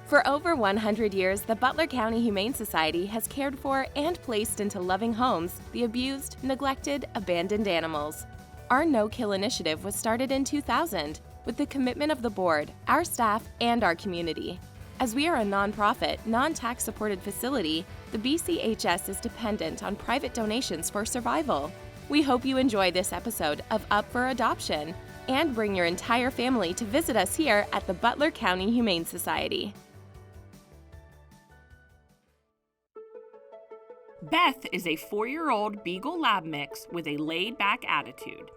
For over 100 years, the Butler County Humane Society has cared for and placed into loving homes the abused, neglected, abandoned animals. Our No-Kill initiative was started in 2000 with the commitment of the board, our staff, and our community. As we are a nonprofit, non-tax supported facility, the BCHS is dependent on private donations for survival. We hope you enjoy this episode of Up for Adoption and bring your entire family to visit us here at the Butler County Humane Society. Beth is a 4-year-old Beagle Lab mix with a laid-back attitude.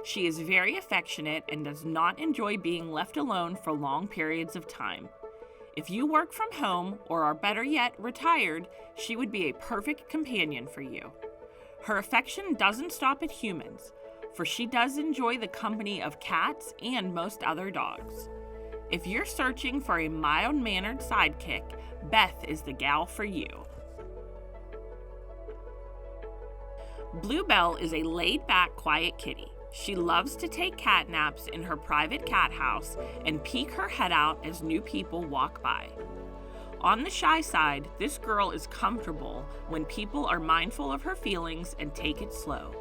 She is very affectionate and does not enjoy being left alone for long periods of time. If you work from home, or are better yet, retired, she would be a perfect companion for you. Her affection doesn't stop at humans, for she does enjoy the company of cats and most other dogs. If you're searching for a mild-mannered sidekick, Beth is the gal for you. Bluebell is a laid-back, quiet kitty. She loves to take cat naps in her private cat house and peek her head out as new people walk by. On the shy side, this girl is comfortable when people are mindful of her feelings and take it slow.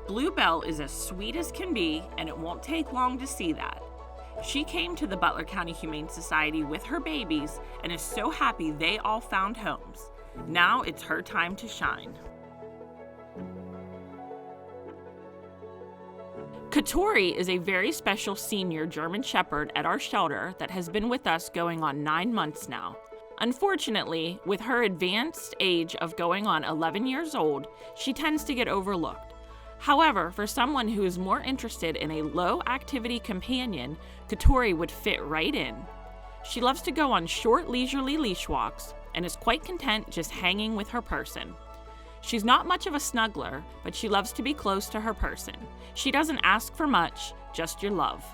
Bluebell is as sweet as can be, and it won't take long to see that. She came to the Butler County Humane Society with her babies and is so happy they all found homes. Now it's her time to shine. Katori is a very special senior German Shepherd at our shelter that has been with us going on 9 months now. Unfortunately, with her advanced age of going on 11 years old, she tends to get overlooked. However, for someone who is more interested in a low-activity companion, Katori would fit right in. She loves to go on short, leisurely leash walks and is quite content just hanging with her person. She's not much of a snuggler, but she loves to be close to her person. She doesn't ask for much, just your love.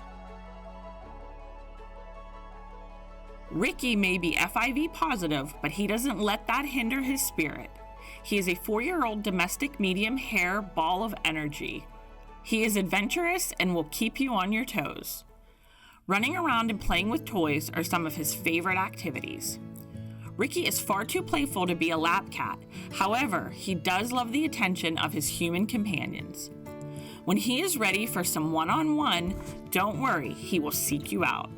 Ricky may be FIV positive, but he doesn't let that hinder his spirit. He is a 4-year-old domestic medium hair ball of energy. He is adventurous and will keep you on your toes. Running around and playing with toys are some of his favorite activities. Ricky is far too playful to be a lap cat. However, he does love the attention of his human companions. When he is ready for some one-on-one, don't worry, he will seek you out.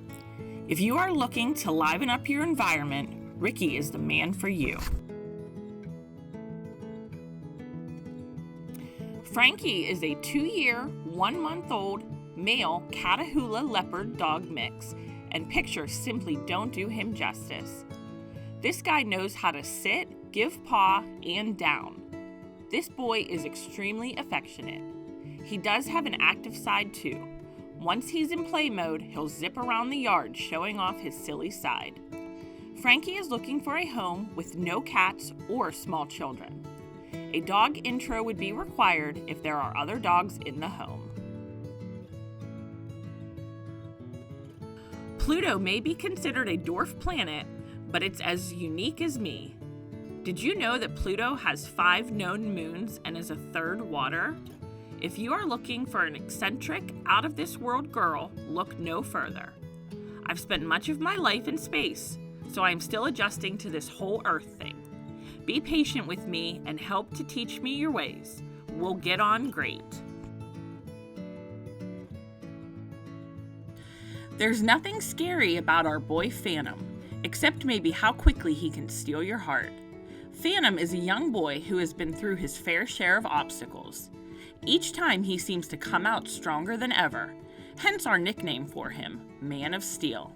If you are looking to liven up your environment, Ricky is the man for you. Frankie is a 2-year, 1-month-old male Catahoula leopard dog mix, and pictures simply don't do him justice. This guy knows how to sit, give paw, and down. This boy is extremely affectionate. He does have an active side too. Once he's in play mode, he'll zip around the yard showing off his silly side. Frankie is looking for a home with no cats or small children. A dog intro would be required if there are other dogs in the home. Pluto may be considered a dwarf planet, but it's as unique as me. Did you know that Pluto has 5 known moons and is a third water? If you are looking for an eccentric, out-of-this-world girl, look no further. I've spent much of my life in space, so I am still adjusting to this whole Earth thing. Be patient with me and help to teach me your ways. We'll get on great. There's nothing scary about our boy Phantom, except maybe how quickly he can steal your heart. Phantom is a young boy who has been through his fair share of obstacles. Each time he seems to come out stronger than ever, hence our nickname for him, Man of Steel.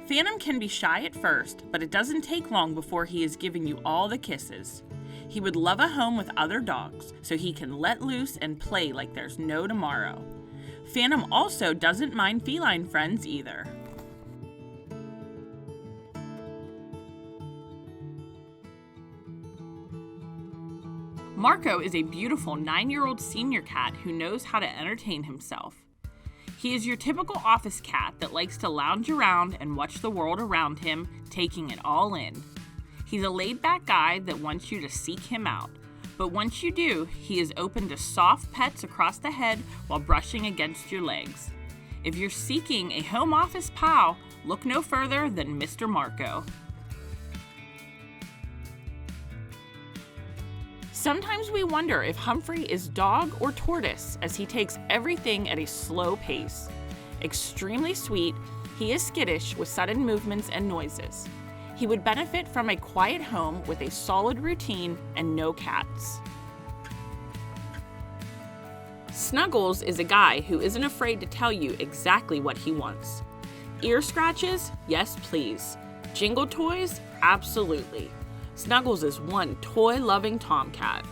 Phantom can be shy at first, but it doesn't take long before he is giving you all the kisses. He would love a home with other dogs, so he can let loose and play like there's no tomorrow. Phantom also doesn't mind feline friends either. Marco is a beautiful 9-year-old senior cat who knows how to entertain himself. He is your typical office cat that likes to lounge around and watch the world around him, taking it all in. He's a laid-back guy that wants you to seek him out, but once you do, he is open to soft pets across the head while brushing against your legs. If you're seeking a home office pal, Look no further than Mr. Marco. Sometimes we wonder if Humphrey is dog or tortoise, as he takes everything at a slow pace. Extremely sweet, he is skittish with sudden movements and noises. He would benefit from a quiet home with a solid routine and no cats. Snuggles is a guy who isn't afraid to tell you exactly what he wants. Ear scratches? Yes, please. Jingle toys? Absolutely. Snuggles is one toy-loving tomcat.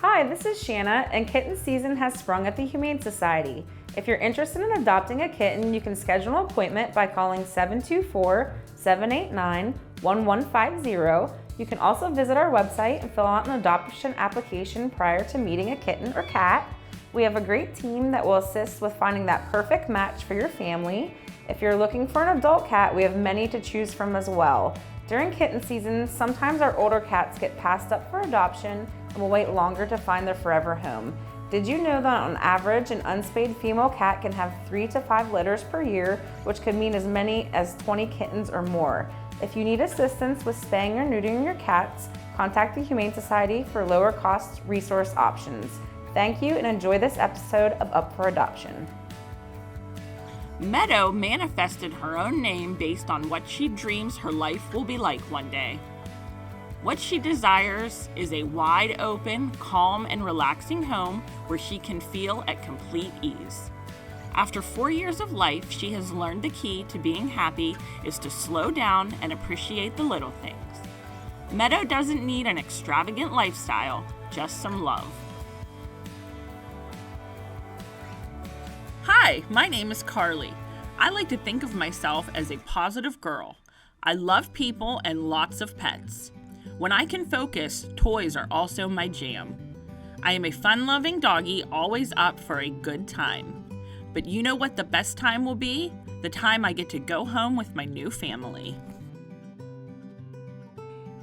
Hi, this is Shanna, and kitten season has sprung at the Humane Society. If you're interested in adopting a kitten, you can schedule an appointment by calling 724-789-1150. You can also visit our website and fill out an adoption application prior to meeting a kitten or cat. We have a great team that will assist with finding that perfect match for your family. If you're looking for an adult cat, we have many to choose from as well. During kitten season, sometimes our older cats get passed up for adoption and will wait longer to find their forever home. Did you know that on average, an unspayed female cat can have 3 to 5 litters per year, which could mean as many as 20 kittens or more? If you need assistance with spaying or neutering your cats, contact the Humane Society for lower cost resource options. Thank you and enjoy this episode of Up for Adoption. Meadow manifested her own name based on what she dreams her life will be like one day. What she desires is a wide open, calm, and relaxing home where she can feel at complete ease. After 4 years of life, she has learned the key to being happy is to slow down and appreciate the little things. Meadow doesn't need an extravagant lifestyle, just some love. Hi, my name is Carly. I like to think of myself as a positive girl. I love people and lots of pets. When I can focus, toys are also my jam. I am a fun-loving doggy, always up for a good time. But you know what the best time will be? The time I get to go home with my new family.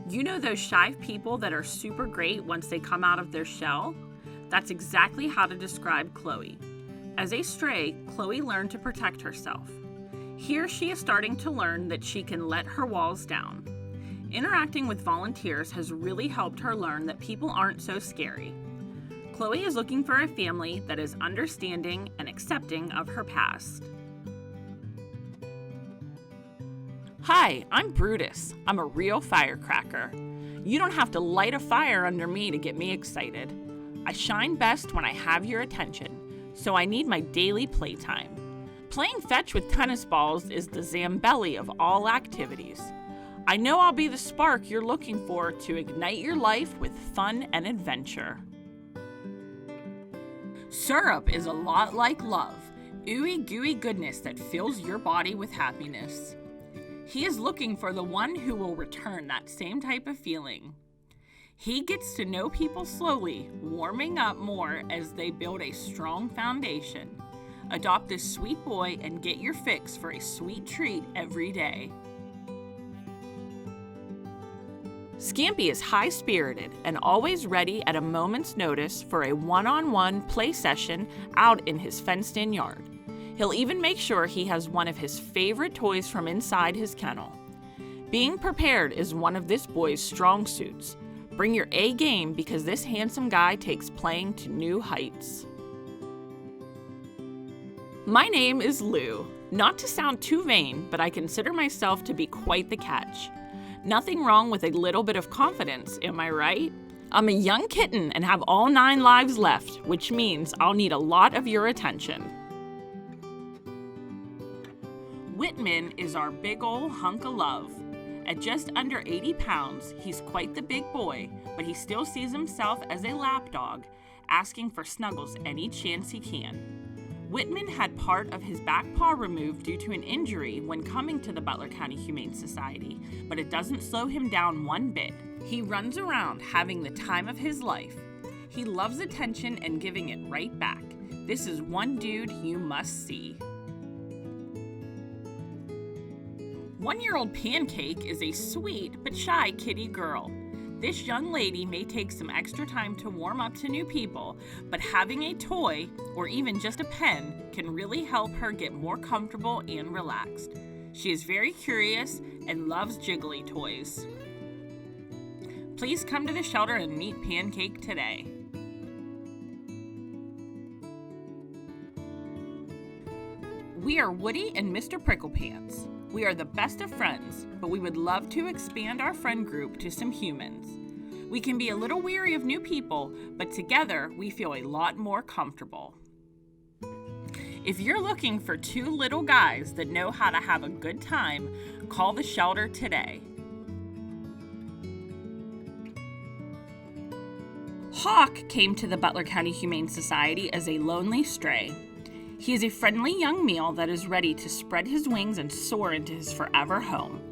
You know those shy people that are super great once they come out of their shell? That's exactly how to describe Chloe. As a stray, Chloe learned to protect herself. Here she is starting to learn that she can let her walls down. Interacting with volunteers has really helped her learn that people aren't so scary. Chloe is looking for a family that is understanding and accepting of her past. Hi, I'm Brutus. I'm a real firecracker. You don't have to light a fire under me to get me excited. I shine best when I have your attention, so I need my daily playtime. Playing fetch with tennis balls is the Zambelli of all activities. I know I'll be the spark you're looking for to ignite your life with fun and adventure. Syrup is a lot like love, ooey gooey goodness that fills your body with happiness. He is looking for the one who will return that same type of feeling. He gets to know people slowly, warming up more as they build a strong foundation. Adopt this sweet boy and get your fix for a sweet treat every day. Scampy is high-spirited and always ready at a moment's notice for a one-on-one play session out in his fenced-in yard. He'll even make sure he has one of his favorite toys from inside his kennel. Being prepared is one of this boy's strong suits. Bring your A game because this handsome guy takes playing to new heights. My name is Lou. Not to sound too vain, but I consider myself to be quite the catch. Nothing wrong with a little bit of confidence, am I right? I'm a young kitten and have all 9 lives left, which means I'll need a lot of your attention. Whitman is our big ol' hunk of love. At just under 80 pounds, he's quite the big boy, but he still sees himself as a lapdog, asking for snuggles any chance he can. Whitman had part of his back paw removed due to an injury when coming to the Butler County Humane Society, but it doesn't slow him down one bit. He runs around having the time of his life. He loves attention and giving it right back. This is one dude you must see. 1-year-old Pancake is a sweet but shy kitty girl. This young lady may take some extra time to warm up to new people, but having a toy or even just a pen can really help her get more comfortable and relaxed. She is very curious and loves jiggly toys. Please come to the shelter and meet Pancake today. We are Woody and Mr. Pricklepants. We are the best of friends, but we would love to expand our friend group to some humans. We can be a little weary of new people, but together we feel a lot more comfortable. If you're looking for two little guys that know how to have a good time, call the shelter today. Hawk came to the Butler County Humane Society as a lonely stray. He is a friendly young male that is ready to spread his wings and soar into his forever home.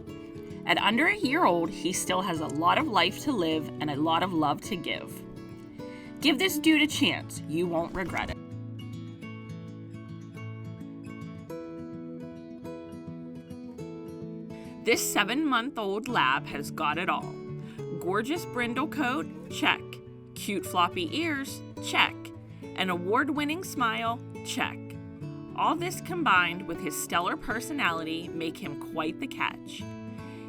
At under a year old, he still has a lot of life to live and a lot of love to give. Give this dude a chance. You won't regret it. This 7-month-old lab has got it all. Gorgeous brindle coat? Check. Cute floppy ears? Check. An award-winning smile? Check. All this combined with his stellar personality make him quite the catch.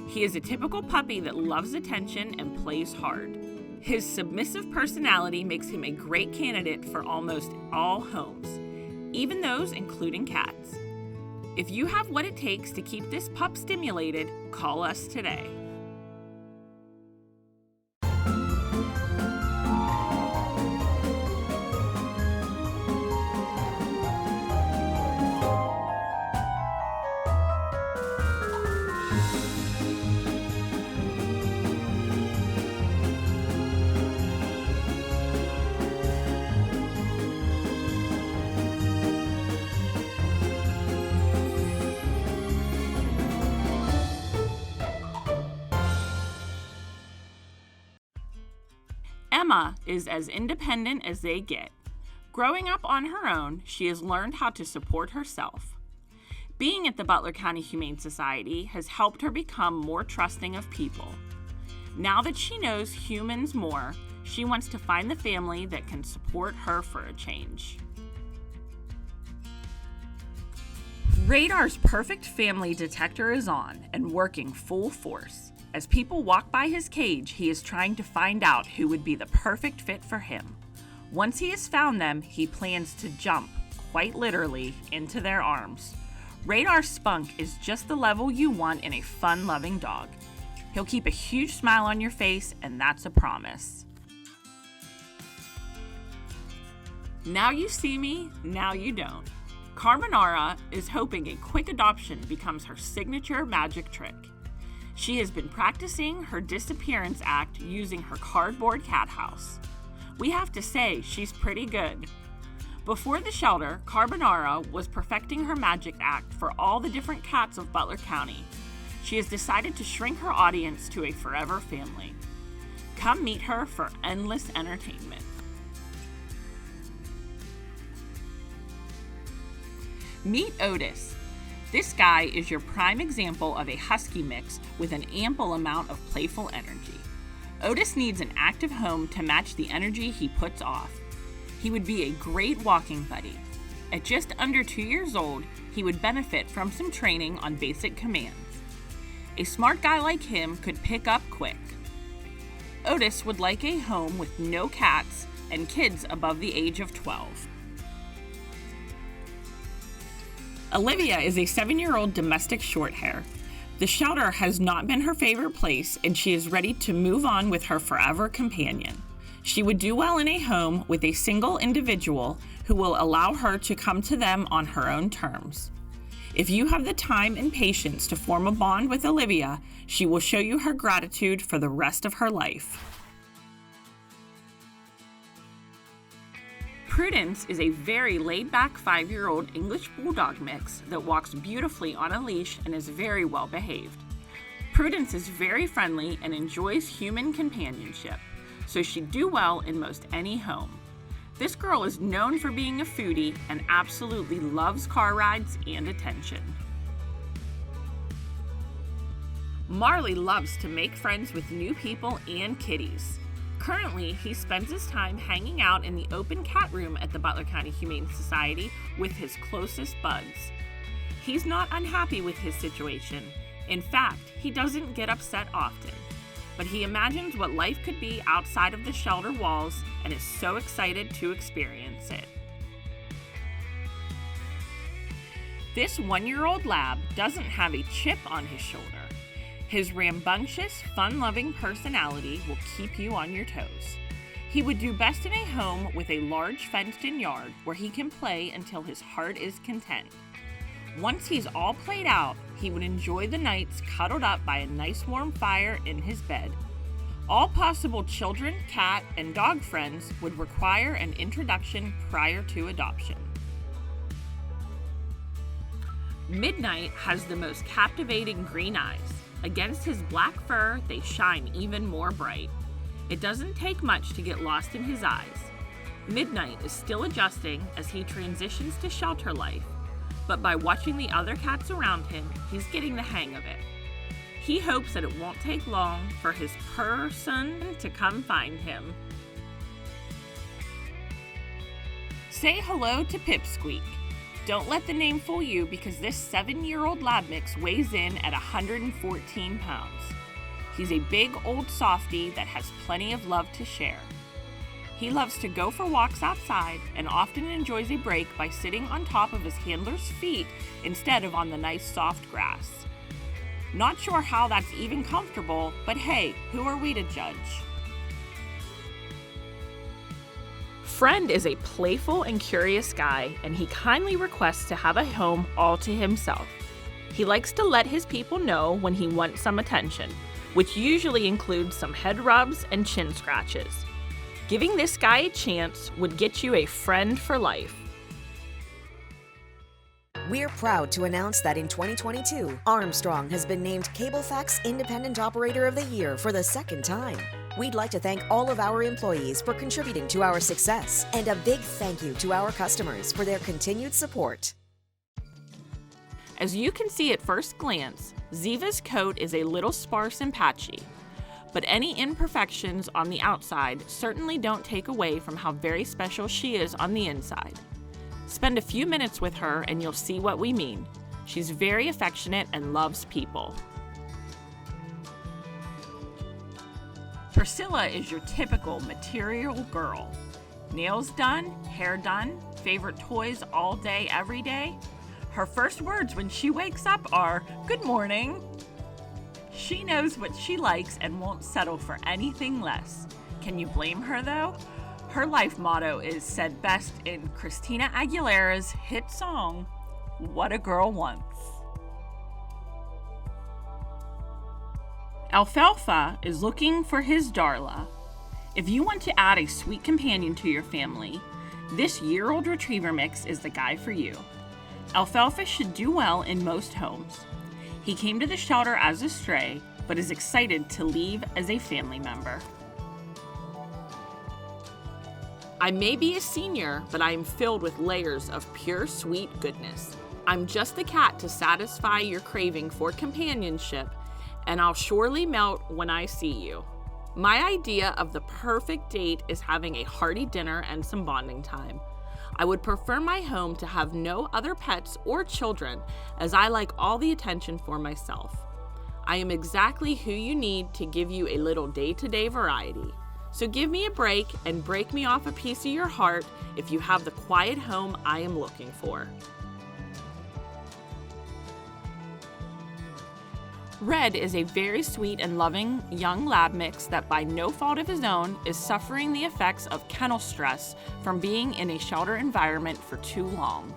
He is a typical puppy that loves attention and plays hard. His submissive personality makes him a great candidate for almost all homes, even those including cats. If you have what it takes to keep this pup stimulated, call us today. Emma is as independent as they get. Growing up on her own, she has learned how to support herself. Being at the Butler County Humane Society has helped her become more trusting of people. Now that she knows humans more, she wants to find the family that can support her for a change. Radar's perfect family detector is on and working full force. As people walk by his cage, he is trying to find out who would be the perfect fit for him. Once he has found them, he plans to jump, quite literally, into their arms. Radar's spunk is just the level you want in a fun-loving dog. He'll keep a huge smile on your face, and that's a promise. Now you see me, now you don't. Carbonara is hoping a quick adoption becomes her signature magic trick. She has been practicing her disappearance act using her cardboard cat house. We have to say she's pretty good. Before the shelter, Carbonara was perfecting her magic act for all the different cats of Butler County. She has decided to shrink her audience to a forever family. Come meet her for endless entertainment. Meet Otis. This guy is your prime example of a husky mix with an ample amount of playful energy. Otis needs an active home to match the energy he puts off. He would be a great walking buddy. At just under 2 years old, he would benefit from some training on basic commands. A smart guy like him could pick up quick. Otis would like a home with no cats and kids above the age of 12. Olivia is a 7-year-old domestic shorthair. The shelter has not been her favorite place, and she is ready to move on with her forever companion. She would do well in a home with a single individual who will allow her to come to them on her own terms. If you have the time and patience to form a bond with Olivia, she will show you her gratitude for the rest of her life. Prudence is a very laid-back 5-year-old English Bulldog mix that walks beautifully on a leash and is very well behaved. Prudence is very friendly and enjoys human companionship, so she'd do well in most any home. This girl is known for being a foodie and absolutely loves car rides and attention. Marley loves to make friends with new people and kitties. Currently, he spends his time hanging out in the open cat room at the Butler County Humane Society with his closest buds. He's not unhappy with his situation. In fact, he doesn't get upset often. But he imagines what life could be outside of the shelter walls and is so excited to experience it. This 1-year-old lab doesn't have a chip on his shoulder. His rambunctious, fun-loving personality will keep you on your toes. He would do best in a home with a large fenced-in yard where he can play until his heart is content. Once he's all played out, he would enjoy the nights cuddled up by a nice warm fire in his bed. All possible children, cat, and dog friends would require an introduction prior to adoption. Midnight has the most captivating green eyes. Against his black fur, they shine even more bright. It doesn't take much to get lost in his eyes. Midnight is still adjusting as he transitions to shelter life, but by watching the other cats around him, he's getting the hang of it. He hopes that it won't take long for his person to come find him. Say hello to Pipsqueak. Don't let the name fool you because this 7-year-old lab mix weighs in at 114 pounds. He's a big old softie that has plenty of love to share. He loves to go for walks outside and often enjoys a break by sitting on top of his handler's feet instead of on the nice soft grass. Not sure how that's even comfortable, but hey, who are we to judge? Friend is a playful and curious guy, and he kindly requests to have a home all to himself. He likes to let his people know when he wants some attention, which usually includes some head rubs and chin scratches. Giving this guy a chance would get you a friend for life. We're proud to announce that in 2022, Armstrong has been named Cablefax Independent Operator of the Year for the second time. We'd like to thank all of our employees for contributing to our success, and a big thank you to our customers for their continued support. As you can see at first glance, Ziva's coat is a little sparse and patchy, but any imperfections on the outside certainly don't take away from how very special she is on the inside. Spend a few minutes with her and you'll see what we mean. She's very affectionate and loves people. Priscilla is your typical material girl. Nails done, hair done, favorite toys all day, every day. Her first words when she wakes up are, "Good morning." She knows what she likes and won't settle for anything less. Can you blame her though? Her life motto is said best in Christina Aguilera's hit song, "What a Girl Wants." Alfalfa is looking for his Darla. If you want to add a sweet companion to your family, this year-old retriever mix is the guy for you. Alfalfa should do well in most homes. He came to the shelter as a stray, but is excited to leave as a family member. I may be a senior, but I am filled with layers of pure sweet goodness. I'm just the cat to satisfy your craving for companionship, and I'll surely melt when I see you. My idea of the perfect date is having a hearty dinner and some bonding time. I would prefer my home to have no other pets or children, as I like all the attention for myself. I am exactly who you need to give you a little day-to-day variety. So give me a break and break me off a piece of your heart if you have the quiet home I am looking for. Red is a very sweet and loving young lab mix that by no fault of his own is suffering the effects of kennel stress from being in a shelter environment for too long.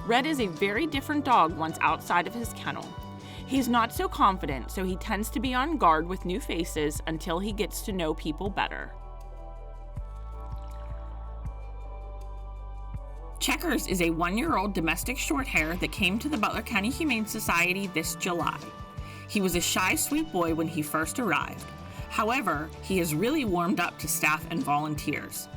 Red is a very different dog once outside of his kennel. He's not so confident, so he tends to be on guard with new faces until he gets to know people better. Checkers is a 1-year-old domestic shorthair that came to the Butler County Humane Society this July. He was a shy, sweet boy when he first arrived. However, he has really warmed up to staff and volunteers.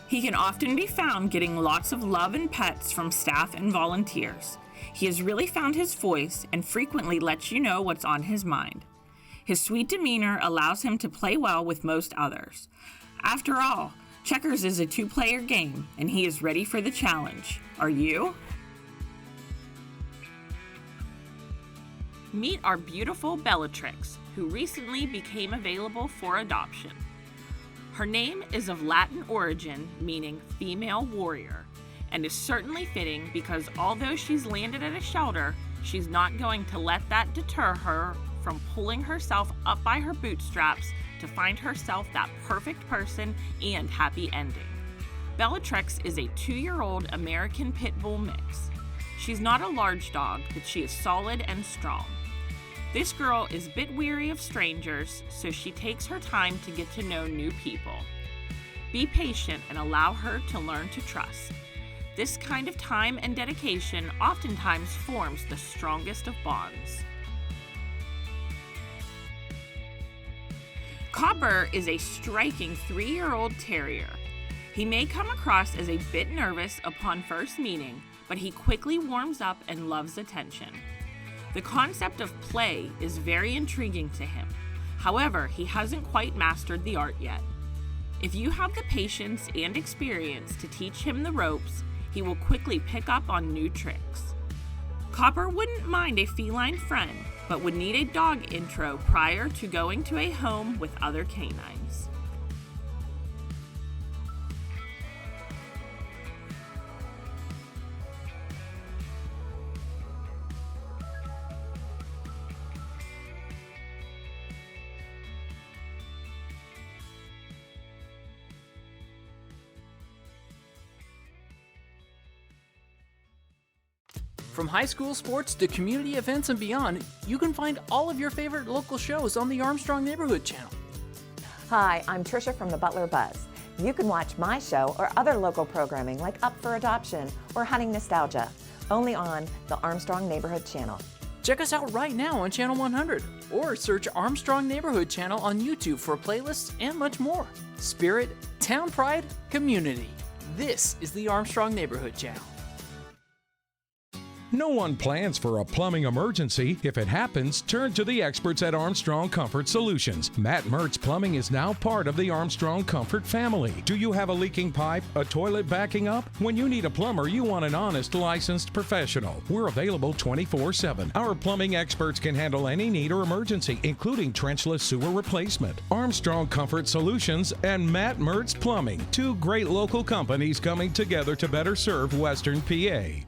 He can often be found getting lots of love and pets from staff and volunteers. He has really found his voice and frequently lets you know what's on his mind. His sweet demeanor allows him to play well with most others. After all, checkers is a two-player game, and he is ready for the challenge. Are you? Meet our beautiful Bellatrix, who recently became available for adoption. Her name is of Latin origin, meaning female warrior, and is certainly fitting because although she's landed at a shelter, she's not going to let that deter her from pulling herself up by her bootstraps to find herself that perfect person and happy ending. Bellatrix is a 2-year-old American Pit Bull mix. She's not a large dog, but she is solid and strong. This girl is a bit weary of strangers, so she takes her time to get to know new people. Be patient and allow her to learn to trust. This kind of time and dedication oftentimes forms the strongest of bonds. Copper is a striking 3-year-old terrier. He may come across as a bit nervous upon first meeting, but he quickly warms up and loves attention. The concept of play is very intriguing to him. However, he hasn't quite mastered the art yet. If you have the patience and experience to teach him the ropes, he will quickly pick up on new tricks. Copper wouldn't mind a feline friend, but would need a dog intro prior to going to a home with other canines. From high school sports to community events and beyond, you can find all of your favorite local shows on the Armstrong Neighborhood Channel. Hi, I'm Tricia from the Butler Buzz. You can watch my show or other local programming like Up for Adoption or Hunting Nostalgia, only on the Armstrong Neighborhood Channel. Check us out right now on Channel 100 or search Armstrong Neighborhood Channel on YouTube for playlists and much more. Spirit, town pride, community. This is the Armstrong Neighborhood Channel. No one plans for a plumbing emergency. If it happens, turn to the experts at Armstrong Comfort Solutions. Matt Mertz Plumbing is now part of the Armstrong Comfort family. Do you have a leaking pipe, a toilet backing up? When you need a plumber, you want an honest, licensed professional. We're available 24/7. Our plumbing experts can handle any need or emergency, including trenchless sewer replacement. Armstrong Comfort Solutions and Matt Mertz Plumbing, two great local companies coming together to better serve Western PA.